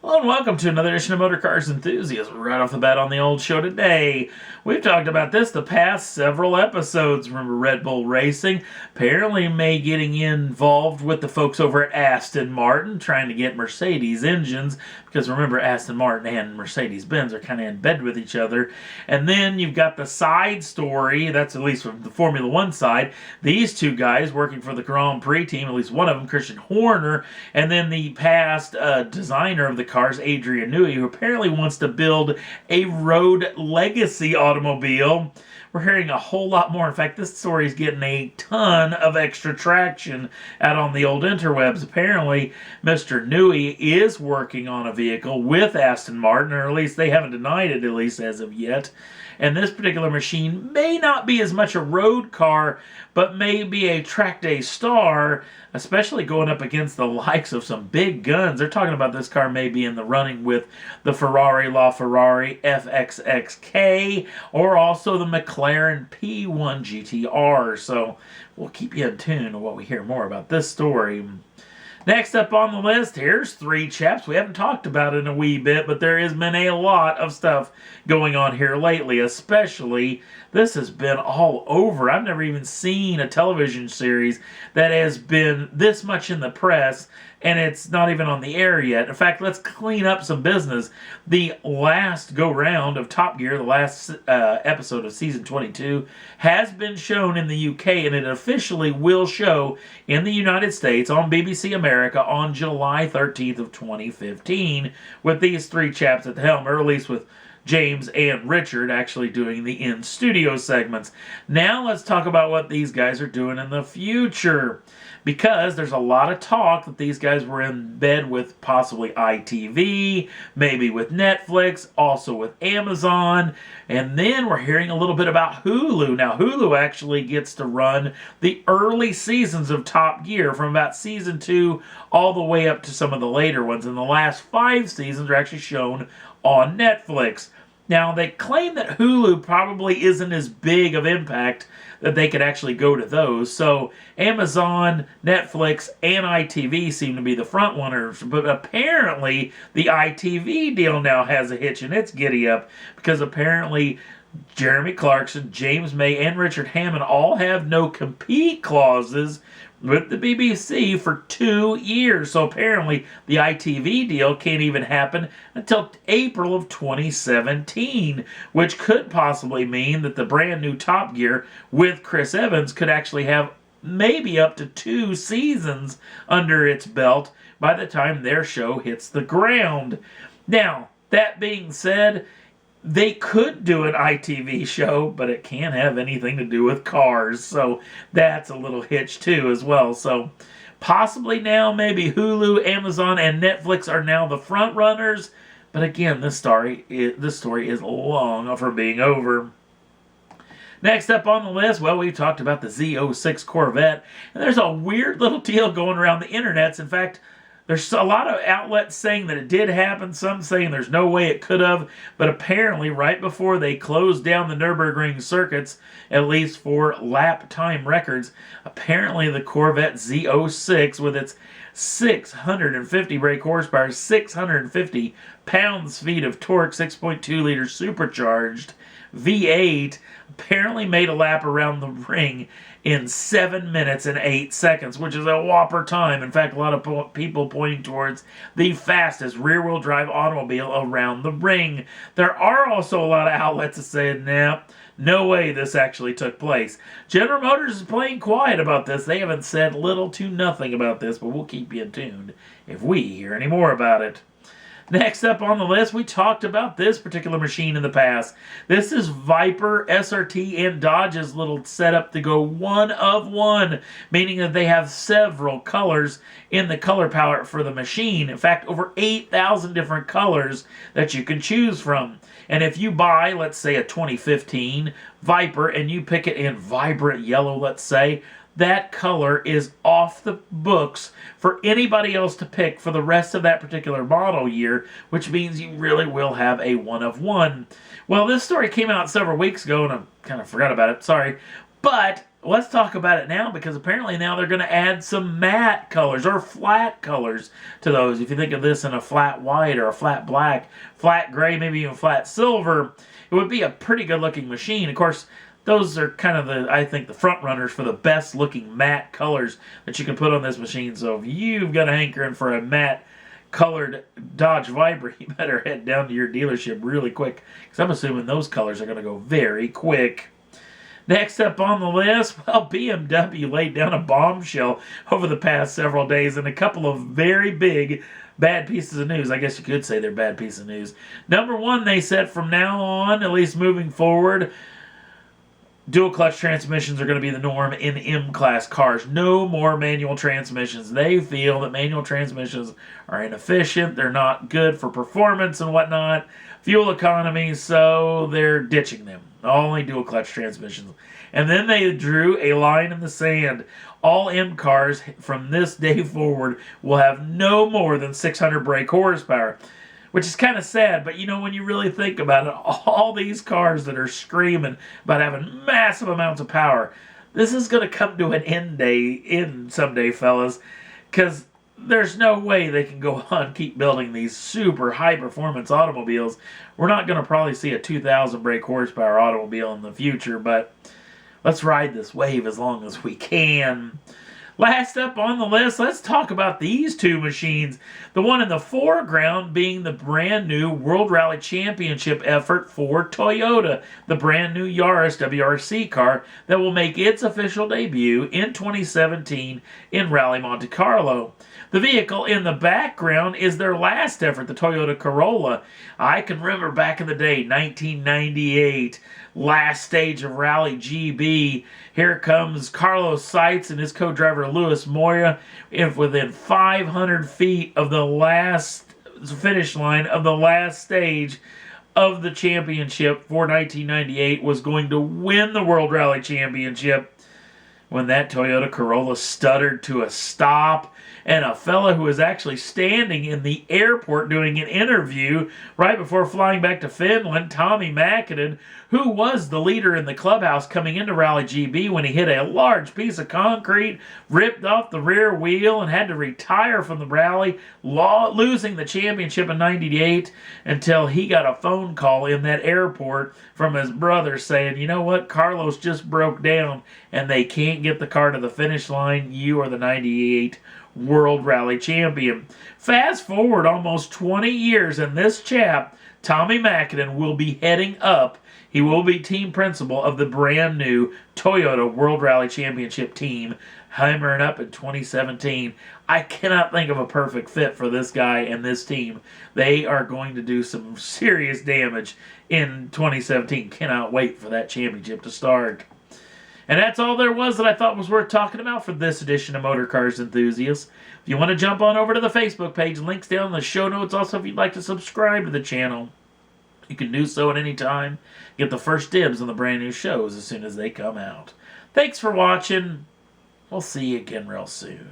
Hello and welcome to another edition of Motor Cars Enthusiasts. Right off the bat on the old show today, we've talked about this the past several episodes. Remember Red Bull Racing apparently may getting involved with the folks over at Aston Martin trying to get Mercedes engines, because remember Aston Martin and Mercedes-Benz are kind of in bed with each other. And then you've got the side story, that's at least from the Formula One side, these two guys working for the Grand Prix team, at least one of them, Christian Horner, and then the past designer of the cars, Adrian Newey, who apparently wants to build a road legacy automobile. We're hearing a whole lot more. In fact, this story is getting a ton of extra traction out on the old interwebs. Apparently, Mr. Newey is working on a vehicle with Aston Martin, or at least they haven't denied it, at least as of yet. And this particular machine may not be as much a road car, but may be a track day star, especially going up against the likes of some big guns. They're talking about this car may be in the running with the Ferrari LaFerrari FXXK, or also the McLaren P1 GTR. So we'll keep you in tune to what we hear more about this story. Next up on the list, here's three chaps we haven't talked about in a wee bit, but there has been a lot of stuff going on here lately, especially this has been all over. I've never even seen a television series that has been this much in the press, and it's not even on the air yet. In fact, let's clean up some business. The last go-round of Top Gear, the last episode of Season 22, has been shown in the UK, and it officially will show in the United States on BBC America on July 13th of 2015, with these three chaps at the helm, or at least with James and Richard actually doing the in-studio segments. Now let's talk about what these guys are doing in the future, because there's a lot of talk that these guys were in bed with possibly ITV, maybe with Netflix, also with Amazon, and then we're hearing a little bit about Hulu. Now Hulu actually gets to run the early seasons of Top Gear from about Season 2 all the way up to some of the later ones, and the last 5 seasons are actually shown on Netflix. Now, they claim that Hulu probably isn't as big of impact that they could actually go to those. So, Amazon, Netflix, and ITV seem to be the front runners. But apparently, the ITV deal now has a hitch in its giddy up, because apparently Jeremy Clarkson, James May, and Richard Hammond all have no compete clauses with the BBC for 2 years. So apparently the ITV deal can't even happen until April of 2017, which could possibly mean that the brand new Top Gear with Chris Evans could actually have maybe up to 2 seasons under its belt by the time their show hits the ground. Now, that being said, they could do an ITV show, but it can't have anything to do with cars. So that's a little hitch too as well. So possibly now maybe Hulu, Amazon, and Netflix are now the front runners. But again, this story is long from being over. Next up on the list, well, we've talked about the ZO6 Corvette. And there's a weird little deal going around the internets. In fact, there's a lot of outlets saying that it did happen, some saying there's no way it could have, but apparently right before they closed down the Nürburgring circuits, at least for lap time records, apparently the Corvette Z06 with its 650 brake horsepower, 650 pounds-feet of torque, 6.2 liters supercharged V8, apparently made a lap around the ring in 7 minutes and 8 seconds, which is a whopper time. In fact, a lot of people pointing towards the fastest rear-wheel drive automobile around the ring. There are also a lot of outlets that say, nah, no way this actually took place. General Motors is playing quiet about this. They haven't said little to nothing about this, but we'll keep you tuned if we hear any more about it. Next up on the list, we talked about this particular machine in the past. This is Viper, SRT, and Dodge's little setup to go one of one, meaning that they have several colors in the color palette for the machine. In fact, over 8,000 different colors that you can choose from. And if you buy, let's say, a 2015 Viper, and you pick it in vibrant yellow, let's say, that color is off the books for anybody else to pick for the rest of that particular model year, which means you really will have a one of one. Well, this story came out several weeks ago, and I kind of forgot about it, sorry. But let's talk about it now, because apparently now they're going to add some matte colors or flat colors to those. If you think of this in a flat white or a flat black, flat gray, maybe even flat silver, it would be a pretty good looking machine. Of course, those are kind of I think, the front runners for the best looking matte colors that you can put on this machine. So if you've got a hankering for a matte colored Dodge Viper, you better head down to your dealership really quick, because I'm assuming those colors are going to go very quick. Next up on the list, well, BMW laid down a bombshell over the past several days in a couple of very big bad pieces of news. I guess you could say they're bad pieces of news. Number one, they said from now on, at least moving forward, dual clutch transmissions are going to be the norm in M-Class cars. No more manual transmissions. They feel that manual transmissions are inefficient. They're not good for performance and whatnot, fuel economy, so they're ditching them. Only dual clutch transmissions. And then they drew a line in the sand. All M cars from this day forward will have no more than 600 brake horsepower, which is kind of sad. But you know, when you really think about it, all these cars that are screaming about having massive amounts of power, this is going to come to an end someday, fellas, because there's no way they can go on keep building these super high performance automobiles. We're not going to probably see a 2,000 brake horsepower automobile in the future, but let's ride this wave as long as we can. Last up on the list, let's talk about these two machines. The one in the foreground being the brand new World Rally Championship effort for Toyota, the brand new Yaris WRC car that will make its official debut in 2017 in Rally Monte Carlo. The vehicle in the background is their last effort, the Toyota Corolla. I can remember back in the day, 1998, last stage of Rally GB. Here comes Carlos Sainz and his co-driver Luis Moya within 500 feet of the last finish line of the last stage of the championship for 1998, was going to win the World Rally Championship, when that Toyota Corolla stuttered to a stop, and a fella who was actually standing in the airport doing an interview right before flying back to Finland, Tommy Makinen, who was the leader in the clubhouse coming into Rally GB when he hit a large piece of concrete, ripped off the rear wheel, and had to retire from the rally, losing the championship in '98 until he got a phone call in that airport from his brother saying, you know what, Carlos just broke down and they can't get the car to the finish line. You are the '98 World Rally Champion. Fast forward almost 20 years, and this chap, Tommy Makinen, will be heading up. He will be team principal of the brand new Toyota World Rally Championship team, hammering up in 2017. I cannot think of a perfect fit for this guy and this team. They are going to do some serious damage in 2017. Cannot wait for that championship to start. And that's all there was that I thought was worth talking about for this edition of Motor Cars Enthusiasts. If you want to jump on over to the Facebook page, links down in the show notes. Also, if you'd like to subscribe to the channel, you can do so at any time. Get the first dibs on the brand new shows as soon as they come out. Thanks for watching. We'll see you again real soon.